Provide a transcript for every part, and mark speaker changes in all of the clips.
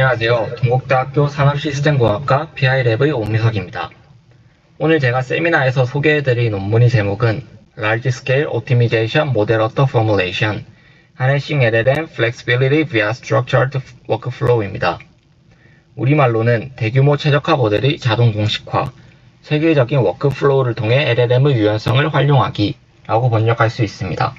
Speaker 1: 안녕하세요. 동국대학교 산업시스템공학과 BI랩의 오미석입니다. 오늘 제가 세미나에서 소개해드릴 논문의 제목은 Large Scale Optimization Model Auto Formulation Harnessing LLM Flexibility via Structured Workflow입니다. 우리말로는 대규모 최적화 모델의 자동 공식화, 체계적인 워크플로우를 통해 LLM의 유연성을 활용하기 라고 번역할 수 있습니다.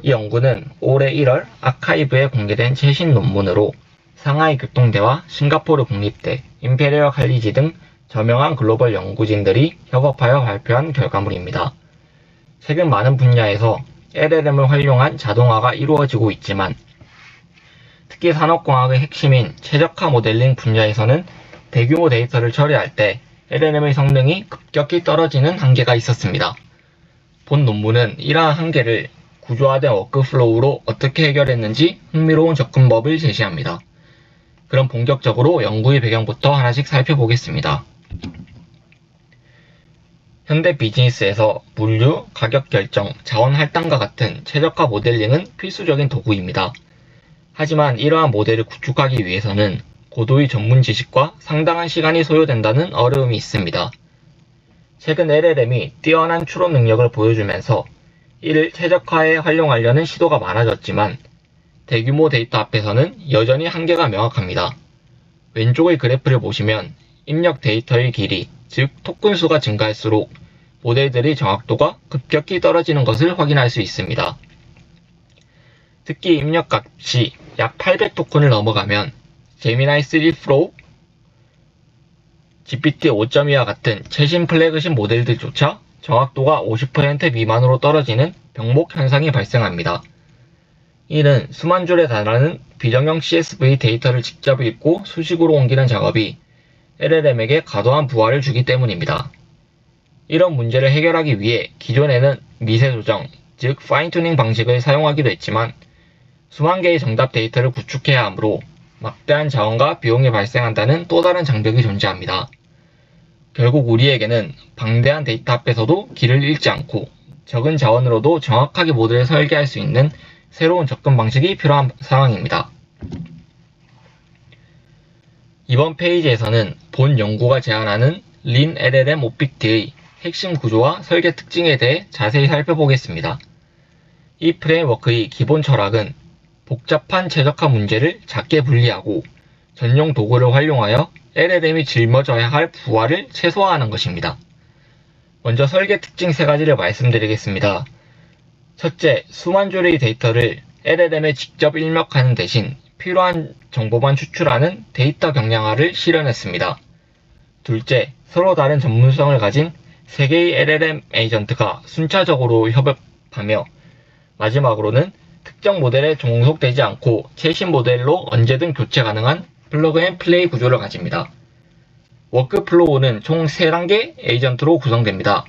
Speaker 1: 이 연구는 올해 1월 아카이브에 공개된 최신 논문으로 상하이 교통대와 싱가포르 국립대, 임페리얼 칼리지 등 저명한 글로벌 연구진들이 협업하여 발표한 결과물입니다. 최근 많은 분야에서 LLM을 활용한 자동화가 이루어지고 있지만 특히 산업공학의 핵심인 최적화 모델링 분야에서는 대규모 데이터를 처리할 때 LLM의 성능이 급격히 떨어지는 한계가 있었습니다. 본 논문은 이러한 한계를 구조화된 워크플로우로 어떻게 해결했는지 흥미로운 접근법을 제시합니다. 그럼 본격적으로 연구의 배경부터 하나씩 살펴보겠습니다. 현대 비즈니스에서 물류, 가격 결정, 자원 할당과 같은 최적화 모델링은 필수적인 도구입니다. 하지만 이러한 모델을 구축하기 위해서는 고도의 전문 지식과 상당한 시간이 소요된다는 어려움이 있습니다. 최근 LLM이 뛰어난 추론 능력을 보여주면서 이를 최적화에 활용하려는 시도가 많아졌지만 대규모 데이터 앞에서는 여전히 한계가 명확합니다. 왼쪽의 그래프를 보시면 입력 데이터의 길이, 즉 토큰 수가 증가할수록 모델들의 정확도가 급격히 떨어지는 것을 확인할 수 있습니다. 특히 입력 값이 약 800 토큰을 넘어가면 제미나이 3 프로, GPT 5.2와 같은 최신 플래그십 모델들조차 정확도가 50% 미만으로 떨어지는 병목 현상이 발생합니다. 이는 수만 줄에 달하는 비정형 CSV 데이터를 직접 읽고 수식으로 옮기는 작업이 LLM에게 과도한 부하를 주기 때문입니다. 이런 문제를 해결하기 위해 기존에는 미세 조정, 즉 파인 튜닝 방식을 사용하기도 했지만 수만 개의 정답 데이터를 구축해야 하므로 막대한 자원과 비용이 발생한다는 또 다른 장벽이 존재합니다. 결국 우리에게는 방대한 데이터 앞에서도 길을 잃지 않고 적은 자원으로도 정확하게 모델을 설계할 수 있는 새로운 접근 방식이 필요한 상황입니다. 이번 페이지에서는 본 연구가 제안하는 Lean LLM OPT의 핵심 구조와 설계 특징에 대해 자세히 살펴보겠습니다. 이 프레임워크의 기본 철학은 복잡한 최적화 문제를 작게 분리하고 전용 도구를 활용하여 LLM이 짊어져야 할 부하를 최소화하는 것입니다. 먼저 설계 특징 3가지를 말씀드리겠습니다. 첫째, 수만 줄의 데이터를 LLM에 직접 입력하는 대신 필요한 정보만 추출하는 데이터 경량화를 실현했습니다. 둘째, 서로 다른 전문성을 가진 3개의 LLM 에이전트가 순차적으로 협업하며 마지막으로는 특정 모델에 종속되지 않고 최신 모델로 언제든 교체 가능한 플러그 앤 플레이 구조를 가집니다. 워크플로우는 총 3단계 에이전트로 구성됩니다.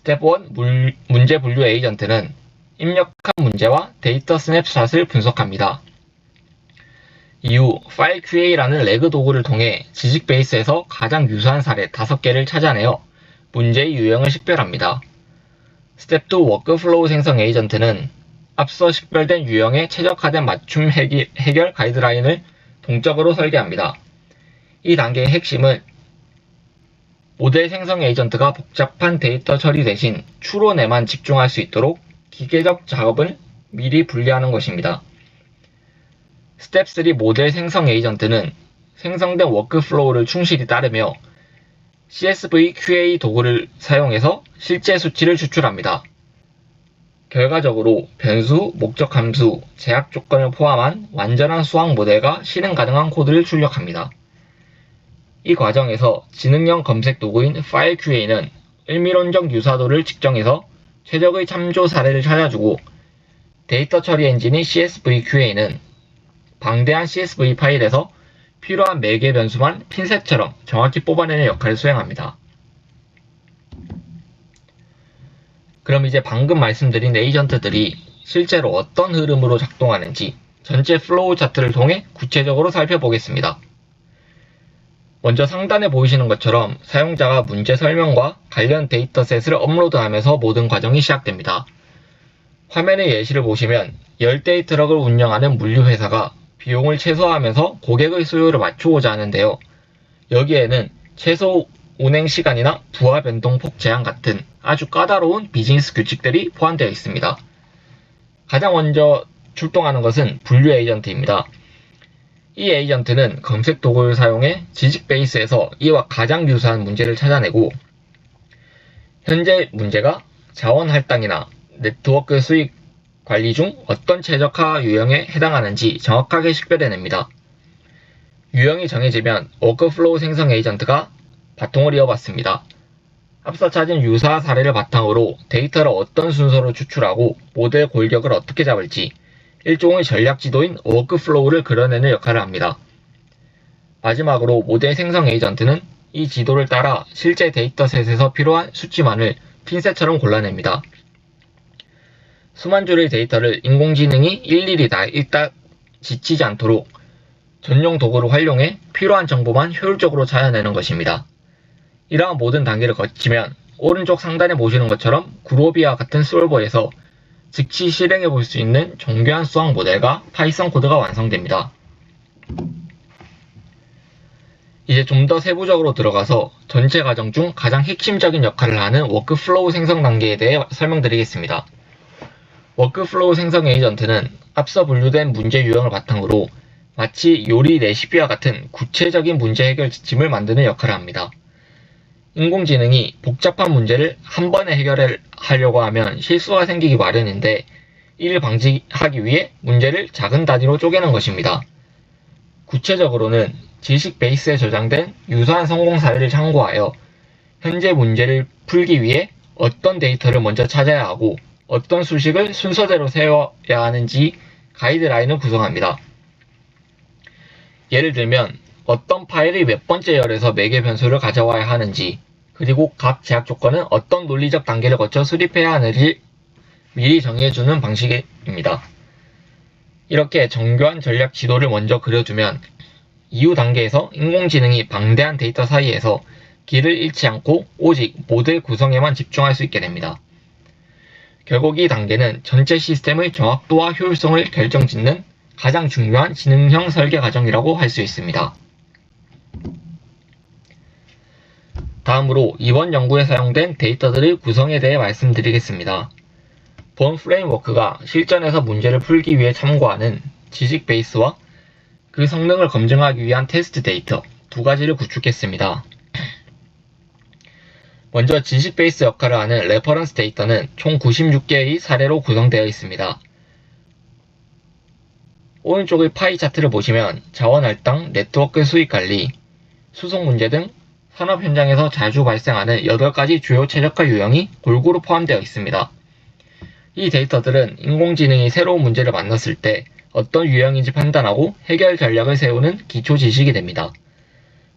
Speaker 1: 스텝 1 문제 분류 에이전트는 입력한 문제와 데이터 스냅샷을 분석합니다. 이후 파일 QA라는 레그 도구를 통해 지식 베이스에서 가장 유사한 사례 5개를 찾아내어 문제의 유형을 식별합니다. 스텝 2 워크플로우 생성 에이전트는 앞서 식별된 유형에 최적화된 맞춤 해결 가이드라인을 동적으로 설계합니다. 이 단계의 핵심은 모델 생성 에이전트가 복잡한 데이터 처리 대신 추론에만 집중할 수 있도록 기계적 작업을 미리 분리하는 것입니다. 스텝 3 모델 생성 에이전트는 생성된 워크플로우를 충실히 따르며 CSV QA 도구를 사용해서 실제 수치를 추출합니다. 결과적으로 변수, 목적 함수, 제약 조건을 포함한 완전한 수학 모델과 실행 가능한 코드를 출력합니다. 이 과정에서 지능형 검색 도구인 파일 QA는 의미론적 유사도를 측정해서 최적의 참조 사례를 찾아주고 데이터 처리 엔진인 CSV QA는 방대한 CSV 파일에서 필요한 매개 변수만 핀셋처럼 정확히 뽑아내는 역할을 수행합니다. 그럼 이제 방금 말씀드린 에이전트들이 실제로 어떤 흐름으로 작동하는지 전체 플로우 차트를 통해 구체적으로 살펴보겠습니다. 먼저 상단에 보이시는 것처럼 사용자가 문제 설명과 관련 데이터셋을 업로드하면서 모든 과정이 시작됩니다. 화면의 예시를 보시면 열대의 트럭을 운영하는 물류회사가 비용을 최소화하면서 고객의 수요를 맞추고자 하는데요. 여기에는 최소 운행 시간이나 부하 변동폭 제한 같은 아주 까다로운 비즈니스 규칙들이 포함되어 있습니다. 가장 먼저 출동하는 것은 분류 에이전트입니다. 이 에이전트는 검색 도구를 사용해 지식 베이스에서 이와 가장 유사한 문제를 찾아내고 현재 문제가 자원 할당이나 네트워크 수익 관리 중 어떤 최적화 유형에 해당하는지 정확하게 식별해냅니다. 유형이 정해지면 워크플로우 생성 에이전트가 바통을 이어받습니다. 앞서 찾은 유사 사례를 바탕으로 데이터를 어떤 순서로 추출하고 모델 골격을 어떻게 잡을지 일종의 전략 지도인 워크플로우를 그려내는 역할을 합니다. 마지막으로 모델 생성 에이전트는 이 지도를 따라 실제 데이터셋에서 필요한 수치만을 핀셋처럼 골라냅니다. 수만 줄의 데이터를 인공지능이 일일이 다 읽다 지치지 않도록 전용 도구를 활용해 필요한 정보만 효율적으로 찾아내는 것입니다. 이러한 모든 단계를 거치면 오른쪽 상단에 보시는 것처럼 구로비와 같은 솔버에서 즉시 실행해 볼 수 있는 정교한 수학 모델과 파이썬 코드가 완성됩니다. 이제 좀 더 세부적으로 들어가서 전체 과정 중 가장 핵심적인 역할을 하는 워크플로우 생성 단계에 대해 설명드리겠습니다. 워크플로우 생성 에이전트는 앞서 분류된 문제 유형을 바탕으로 마치 요리 레시피와 같은 구체적인 문제 해결 지침을 만드는 역할을 합니다. 인공지능이 복잡한 문제를 한 번에 해결하려고 하면 실수가 생기기 마련인데 이를 방지하기 위해 문제를 작은 단위로 쪼개는 것입니다. 구체적으로는 지식 베이스에 저장된 유사한 성공 사례를 참고하여 현재 문제를 풀기 위해 어떤 데이터를 먼저 찾아야 하고 어떤 수식을 순서대로 세워야 하는지 가이드라인을 구성합니다. 예를 들면 어떤 파일이 몇 번째 열에서 매개 변수를 가져와야 하는지 그리고 각 제약 조건은 어떤 논리적 단계를 거쳐 수립해야 하는지 미리 정해주는 방식입니다. 이렇게 정교한 전략 지도를 먼저 그려두면 이후 단계에서 인공지능이 방대한 데이터 사이에서 길을 잃지 않고 오직 모델 구성에만 집중할 수 있게 됩니다. 결국 이 단계는 전체 시스템의 정확도와 효율성을 결정짓는 가장 중요한 지능형 설계 과정이라고 할 수 있습니다. 다음으로 이번 연구에 사용된 데이터들의 구성에 대해 말씀드리겠습니다. 본 프레임워크가 실전에서 문제를 풀기 위해 참고하는 지식 베이스와 그 성능을 검증하기 위한 테스트 데이터 두 가지를 구축했습니다. 먼저 지식 베이스 역할을 하는 레퍼런스 데이터는 총 96개의 사례로 구성되어 있습니다. 오른쪽의 파이 차트를 보시면 자원 할당, 네트워크 수익 관리, 수송 문제 등 산업 현장에서 자주 발생하는 8가지 주요 최적화 유형이 골고루 포함되어 있습니다. 이 데이터들은 인공지능이 새로운 문제를 만났을 때 어떤 유형인지 판단하고 해결 전략을 세우는 기초 지식이 됩니다.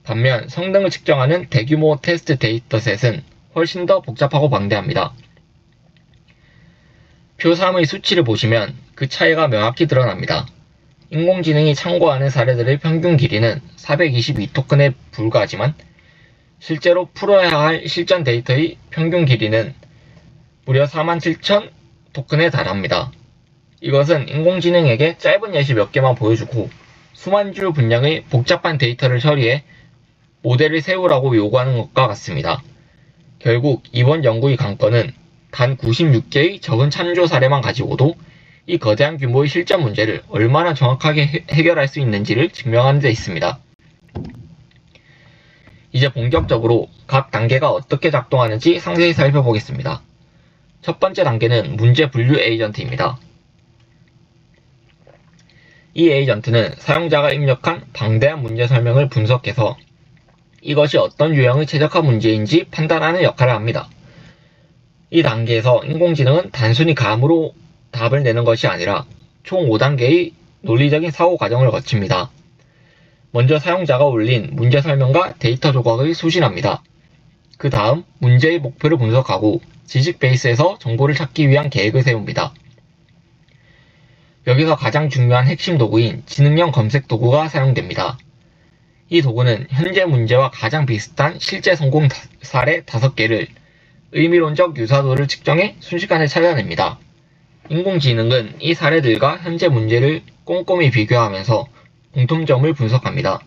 Speaker 1: 반면 성능을 측정하는 대규모 테스트 데이터셋은 훨씬 더 복잡하고 방대합니다. 표 3의 수치를 보시면 그 차이가 명확히 드러납니다. 인공지능이 참고하는 사례들의 평균 길이는 422토큰에 불과하지만 실제로 풀어야 할 실전 데이터의 평균 길이는 무려 47,000 토큰에 달합니다. 이것은 인공지능에게 짧은 예시 몇 개만 보여주고 수만 줄 분량의 복잡한 데이터를 처리해 모델을 세우라고 요구하는 것과 같습니다. 결국 이번 연구의 관건은 단 96개의 적은 참조 사례만 가지고도 이 거대한 규모의 실전 문제를 얼마나 정확하게 해결할 수 있는지를 증명하는 데 있습니다. 이제 본격적으로 각 단계가 어떻게 작동하는지 상세히 살펴보겠습니다. 첫 번째 단계는 문제 분류 에이전트입니다. 이 에이전트는 사용자가 입력한 방대한 문제 설명을 분석해서 이것이 어떤 유형의 최적화 문제인지 판단하는 역할을 합니다. 이 단계에서 인공지능은 단순히 감으로 답을 내는 것이 아니라 총 5단계의 논리적인 사고 과정을 거칩니다. 먼저 사용자가 올린 문제 설명과 데이터 조각을 수신합니다. 그 다음 문제의 목표를 분석하고 지식 베이스에서 정보를 찾기 위한 계획을 세웁니다. 여기서 가장 중요한 핵심 도구인 지능형 검색 도구가 사용됩니다. 이 도구는 현재 문제와 가장 비슷한 실제 성공 사례 5개를 의미론적 유사도를 측정해 순식간에 찾아냅니다. 인공지능은 이 사례들과 현재 문제를 꼼꼼히 비교하면서 공통점을 분석합니다.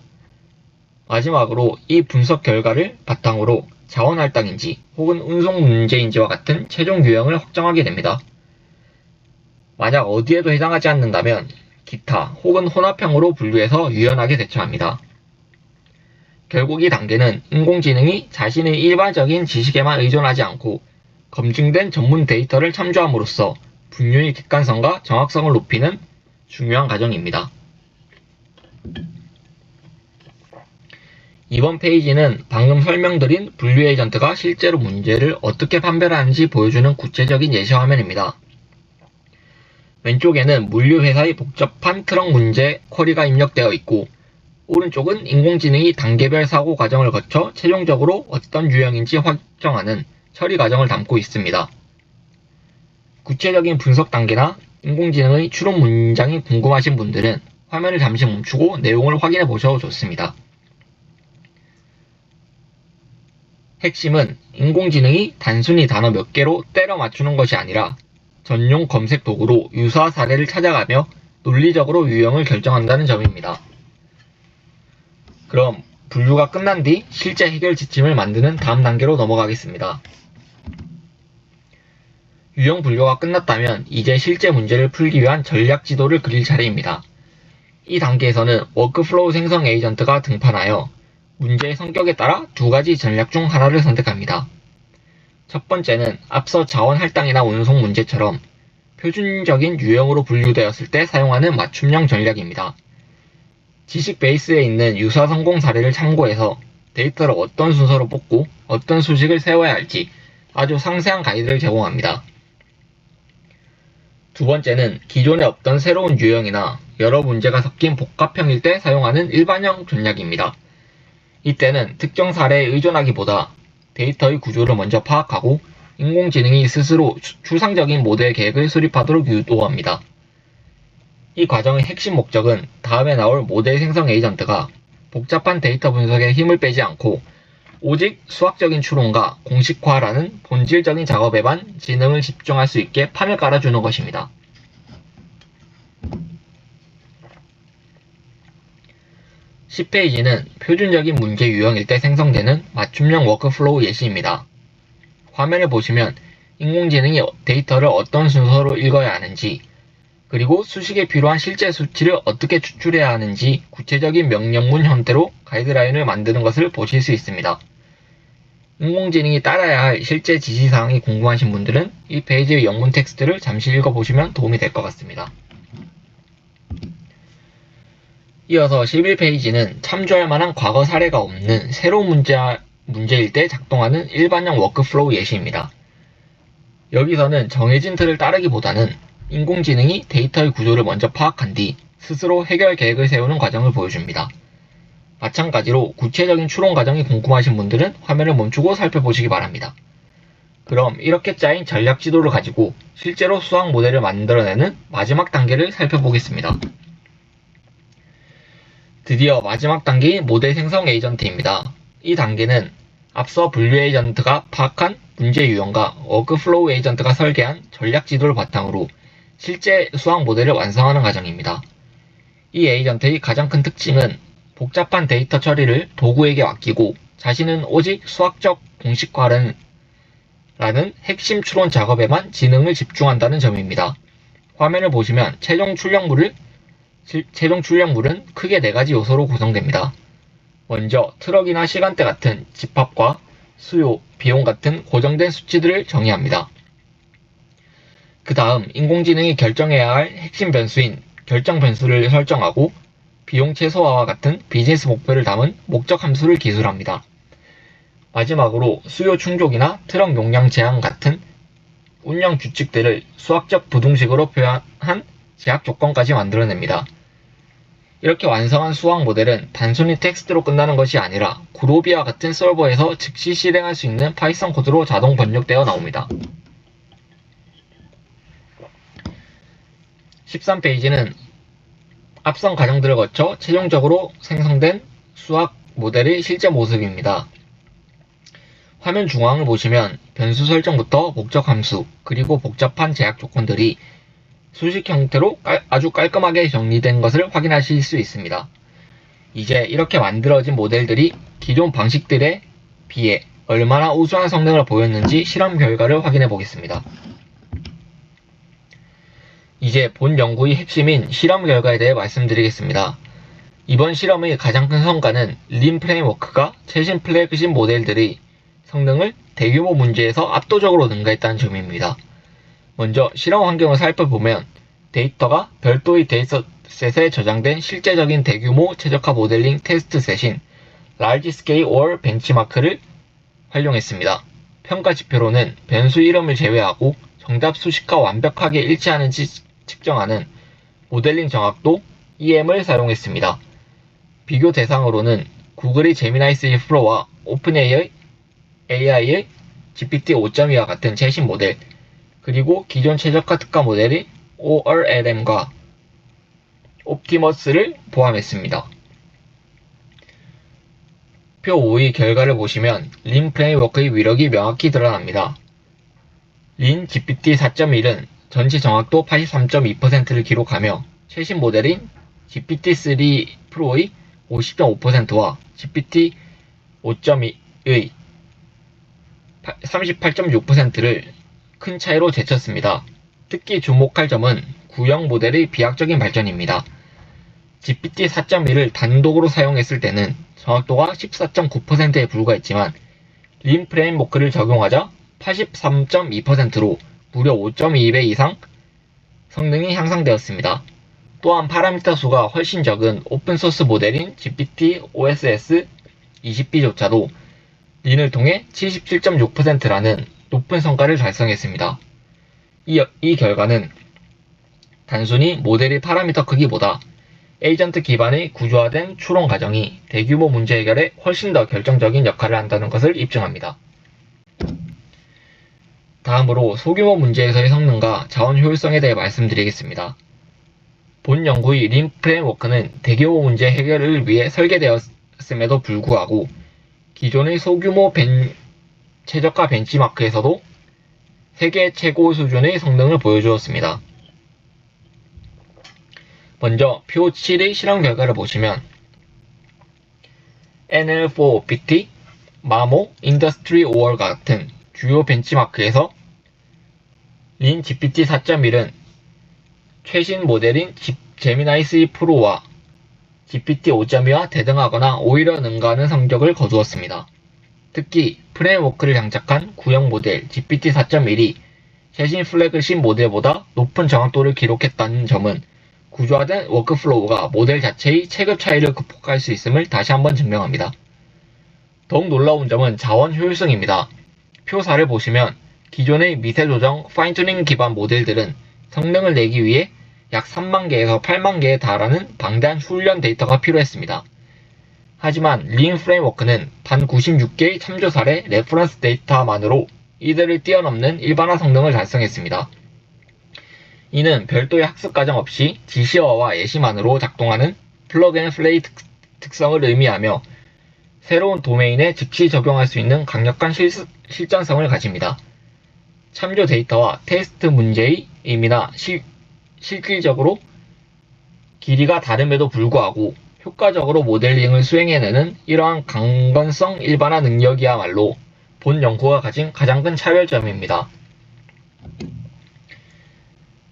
Speaker 1: 마지막으로 이 분석 결과를 바탕으로 자원 할당인지 혹은 운송 문제인지와 같은 최종 유형을 확정하게 됩니다. 만약 어디에도 해당하지 않는다면 기타 혹은 혼합형으로 분류해서 유연하게 대처합니다. 결국 이 단계는 인공지능이 자신의 일반적인 지식에만 의존하지 않고 검증된 전문 데이터를 참조함으로써 분류의 객관성과 정확성을 높이는 중요한 과정입니다. 이번 페이지는 방금 설명드린 분류 에이전트가 실제로 문제를 어떻게 판별하는지 보여주는 구체적인 예시 화면입니다. 왼쪽에는 물류회사의 복잡한 트럭 문제 쿼리가 입력되어 있고, 오른쪽은 인공지능이 단계별 사고 과정을 거쳐 최종적으로 어떤 유형인지 확정하는 처리 과정을 담고 있습니다. 구체적인 분석 단계나 인공지능의 추론 문장이 궁금하신 분들은 화면을 잠시 멈추고 내용을 확인해 보셔도 좋습니다. 핵심은 인공지능이 단순히 단어 몇 개로 때려 맞추는 것이 아니라 전용 검색 도구로 유사 사례를 찾아가며 논리적으로 유형을 결정한다는 점입니다. 그럼 분류가 끝난 뒤 실제 해결 지침을 만드는 다음 단계로 넘어가겠습니다. 유형 분류가 끝났다면 이제 실제 문제를 풀기 위한 전략 지도를 그릴 차례입니다. 이 단계에서는 워크플로우 생성 에이전트가 등판하여 문제의 성격에 따라 두 가지 전략 중 하나를 선택합니다. 첫 번째는 앞서 자원 할당이나 운송 문제처럼 표준적인 유형으로 분류되었을 때 사용하는 맞춤형 전략입니다. 지식 베이스에 있는 유사 성공 사례를 참고해서 데이터를 어떤 순서로 뽑고 어떤 수식을 세워야 할지 아주 상세한 가이드를 제공합니다. 두 번째는 기존에 없던 새로운 유형이나 여러 문제가 섞인 복합형일 때 사용하는 일반형 전략입니다. 이때는 특정 사례에 의존하기보다 데이터의 구조를 먼저 파악하고 인공지능이 스스로 추상적인 모델 계획을 수립하도록 유도합니다. 이 과정의 핵심 목적은 다음에 나올 모델 생성 에이전트가 복잡한 데이터 분석에 힘을 빼지 않고 오직 수학적인 추론과 공식화라는 본질적인 작업에만 지능을 집중할 수 있게 판을 깔아주는 것입니다. 10페이지는 표준적인 문제 유형일 때 생성되는 맞춤형 워크플로우 예시입니다. 화면을 보시면 인공지능이 데이터를 어떤 순서로 읽어야 하는지, 그리고 수식에 필요한 실제 수치를 어떻게 추출해야 하는지 구체적인 명령문 형태로 가이드라인을 만드는 것을 보실 수 있습니다. 인공지능이 따라야 할 실제 지시사항이 궁금하신 분들은 이 페이지의 영문 텍스트를 잠시 읽어보시면 도움이 될 것 같습니다. 이어서 11페이지는 참조할 만한 과거 사례가 없는 새로운 문제일 때 작동하는 일반형 워크플로우 예시입니다. 여기서는 정해진 틀을 따르기보다는 인공지능이 데이터의 구조를 먼저 파악한 뒤 스스로 해결 계획을 세우는 과정을 보여줍니다. 마찬가지로 구체적인 추론 과정이 궁금하신 분들은 화면을 멈추고 살펴보시기 바랍니다. 그럼 이렇게 짜인 전략 지도를 가지고 실제로 수학 모델을 만들어내는 마지막 단계를 살펴보겠습니다. 드디어 마지막 단계인 모델 생성 에이전트입니다. 이 단계는 앞서 분류 에이전트가 파악한 문제 유형과 워크플로우 에이전트가 설계한 전략 지도를 바탕으로 실제 수학 모델을 완성하는 과정입니다. 이 에이전트의 가장 큰 특징은 복잡한 데이터 처리를 도구에게 맡기고 자신은 오직 수학적 공식화라는 핵심 추론 작업에만 지능을 집중한다는 점입니다. 화면을 보시면 최종 출력물은 크게 4가지 요소로 구성됩니다. 먼저 트럭이나 시간대 같은 집합과 수요, 비용 같은 고정된 수치들을 정의합니다. 그 다음 인공지능이 결정해야 할 핵심 변수인 결정 변수를 설정하고 비용 최소화와 같은 비즈니스 목표를 담은 목적 함수를 기술합니다. 마지막으로 수요 충족이나 트럭 용량 제한 같은 운영 규칙들을 수학적 부등식으로 표현한 제약 조건까지 만들어냅니다. 이렇게 완성한 수학 모델은 단순히 텍스트로 끝나는 것이 아니라 그로비와 같은 서버에서 즉시 실행할 수 있는 파이썬 코드로 자동 번역되어 나옵니다. 13페이지는 앞선 과정들을 거쳐 최종적으로 생성된 수학 모델의 실제 모습입니다. 화면 중앙을 보시면 변수 설정부터 목적 함수, 그리고 복잡한 제약 조건들이 수식 형태로 아주 깔끔하게 정리된 것을 확인하실 수 있습니다. 이제 이렇게 만들어진 모델들이 기존 방식들에 비해 얼마나 우수한 성능을 보였는지 실험 결과를 확인해 보겠습니다. 이제 본 연구의 핵심인 실험 결과에 대해 말씀드리겠습니다. 이번 실험의 가장 큰 성과는 린 프레임워크가 최신 플래그십 모델들의 성능을 대규모 문제에서 압도적으로 능가했다는 점입니다. 먼저 실험 환경을 살펴보면 데이터가 별도의 데이터셋에 저장된 실제적인 대규모 최적화 모델링 테스트셋인 Large Scale or Benchmark를 활용했습니다. 평가 지표로는 변수 이름을 제외하고 정답 수식과 완벽하게 일치하는지 측정하는 모델링 정확도 EM을 사용했습니다. 비교 대상으로는 구글의 제미나이 3 프로와 오픈AI의 GPT 5.2와 같은 최신 모델, 그리고 기존 최적화 특화 모델인 ORLM과 옵티머스를 포함했습니다. 표 5의 결과를 보시면 린 프레임워크의 위력이 명확히 드러납니다. 린 GPT 4.1은 전체 정확도 83.2%를 기록하며 최신 모델인 GPT-3 프로의 50.5%와 GPT 5.2의 38.6%를 큰 차이로 제쳤습니다. 특히 주목할 점은 구형 모델의 비약적인 발전입니다. GPT 4.1을 단독으로 사용했을 때는 정확도가 14.9%에 불과했지만 린 프레임워크를 적용하자 83.2%로 무려 5.2배 이상 성능이 향상되었습니다. 또한 파라미터 수가 훨씬 적은 오픈소스 모델인 GPT OSS 20b조차도 린을 통해 77.6%라는 높은 성과를 달성했습니다. 이 결과는 단순히 모델의 파라미터 크기보다 에이전트 기반의 구조화된 추론 과정이 대규모 문제 해결에 훨씬 더 결정적인 역할을 한다는 것을 입증합니다. 다음으로 소규모 문제에서의 성능과 자원 효율성에 대해 말씀드리겠습니다. 본 연구의 린 프레임워크는 대규모 문제 해결을 위해 설계되었음에도 불구하고 기존의 소규모 최저가 벤치마크에서도 세계 최고 수준의 성능을 보여주었습니다. 먼저 표 7의 실험 결과를 보시면 NL4OPT, 마모, 인더스트리 5월 같은 주요 벤치마크에서 린 GPT 4.1은 최신 모델인 제미나이 3 프로와 GPT 5.2와 대등하거나 오히려 능가하는 성적을 거두었습니다. 특히 프레임워크를 장착한 구형 모델 GPT 4.1이 최신 플래그십 모델보다 높은 정확도를 기록했다는 점은 구조화된 워크플로우가 모델 자체의 체급 차이를 극복할 수 있음을 다시 한번 증명합니다. 더욱 놀라운 점은 자원 효율성입니다. 표 4를 보시면 기존의 미세 조정 파인튜닝 기반 모델들은 성능을 내기 위해 약 3만 개에서 8만 개에 달하는 방대한 훈련 데이터가 필요했습니다. 하지만 린 프레임워크는 단 96개의 참조 사례 레퍼런스 데이터만으로 이들을 뛰어넘는 일반화 성능을 달성했습니다. 이는 별도의 학습 과정 없이 지시어와 예시만으로 작동하는 플러그 앤 플레이 특성을 의미하며 새로운 도메인에 즉시 적용할 수 있는 강력한 실전성을 가집니다. 참조 데이터와 테스트 문제의 의미나 실질적으로 길이가 다름에도 불구하고 효과적으로 모델링을 수행해내는 이러한 강건성 일반화 능력이야말로 본 연구가 가진 가장 큰 차별점입니다.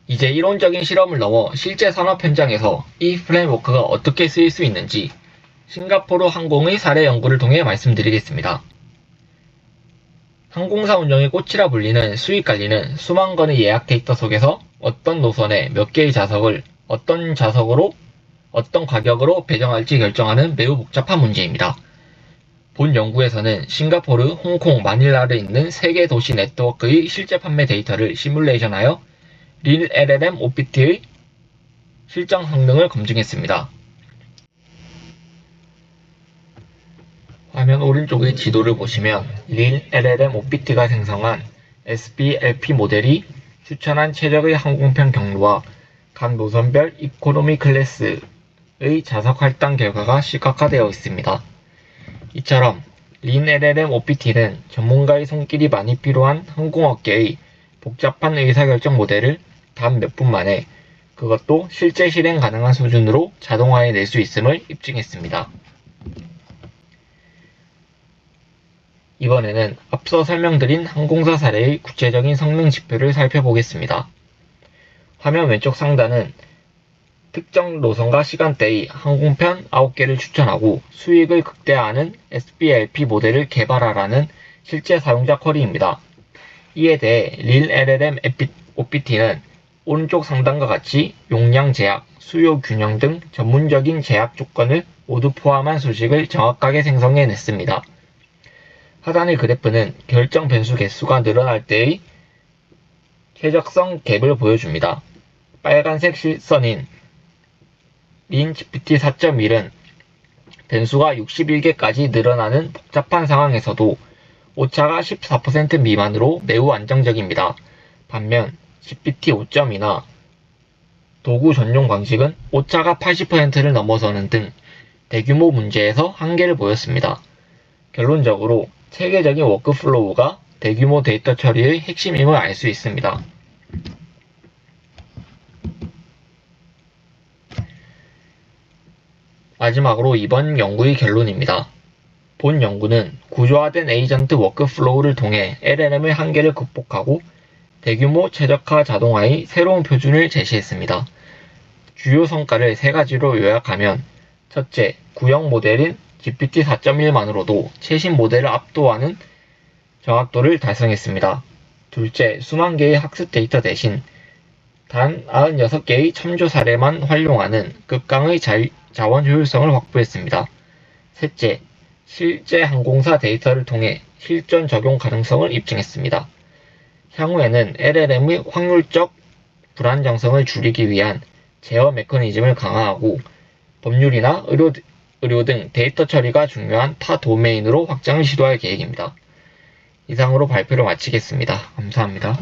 Speaker 1: 이제 이론적인 실험을 넘어 실제 산업 현장에서 이 프레임워크가 어떻게 쓰일 수 있는지 싱가포르 항공의 사례 연구를 통해 말씀드리겠습니다. 항공사 운영의 꽃이라 불리는 수익관리는 수만 건의 예약 데이터 속에서 어떤 노선에 몇 개의 좌석을 어떤 좌석으로 어떤 가격으로 배정할지 결정하는 매우 복잡한 문제입니다. 본 연구에서는 싱가포르, 홍콩, 마닐라를 잇는 3개 도시 네트워크의 실제 판매 데이터를 시뮬레이션하여 린 LLM OPT의 실정 성능을 검증했습니다. 화면 오른쪽의 지도를 보시면 린 LLM OPT가 생성한 SBLP 모델이 추천한 최적의 항공편 경로와 각 노선별 이코노미 클래스의 좌석 할당 결과가 시각화되어 있습니다. 이처럼 린 LLM OPT는 전문가의 손길이 많이 필요한 항공업계의 복잡한 의사결정 모델을 단 몇 분 만에 그것도 실제 실행 가능한 수준으로 자동화해낼 수 있음을 입증했습니다. 이번에는 앞서 설명드린 항공사 사례의 구체적인 성능 지표를 살펴보겠습니다. 화면 왼쪽 상단은 특정 노선과 시간대의 항공편 9개를 추천하고 수익을 극대화하는 SBLP 모델을 개발하라는 실제 사용자 쿼리입니다. 이에 대해 린LLM OPT는 오른쪽 상단과 같이 용량 제약, 수요 균형 등 전문적인 제약 조건을 모두 포함한 수식을 정확하게 생성해냈습니다. 하단의 그래프는 결정 변수 개수가 늘어날 때의 최적성 갭을 보여줍니다. 빨간색 실선인 린GPT 4.1은 변수가 61개까지 늘어나는 복잡한 상황에서도 오차가 14% 미만으로 매우 안정적입니다. 반면 GPT 5.2나 도구 전용 방식은 오차가 80%를 넘어서는 등 대규모 문제에서 한계를 보였습니다. 결론적으로 체계적인 워크플로우가 대규모 데이터 처리의 핵심임을 알 수 있습니다. 마지막으로 이번 연구의 결론입니다. 본 연구는 구조화된 에이전트 워크플로우를 통해 LLM의 한계를 극복하고 대규모 최적화 자동화의 새로운 표준을 제시했습니다. 주요 성과를 세 가지로 요약하면 첫째, 구형 모델인 GPT 4.1만으로도 최신 모델을 압도하는 정확도를 달성했습니다. 둘째, 수만 개의 학습 데이터 대신 단 96개의 첨조 사례만 활용하는 극강의 자원 효율성을 확보했습니다. 셋째, 실제 항공사 데이터를 통해 실전 적용 가능성을 입증했습니다. 향후에는 LLM의 확률적 불안정성을 줄이기 위한 제어 메커니즘을 강화하고 법률이나 의료 등 데이터 처리가 중요한 타 도메인으로 확장을 시도할 계획입니다. 이상으로 발표를 마치겠습니다. 감사합니다.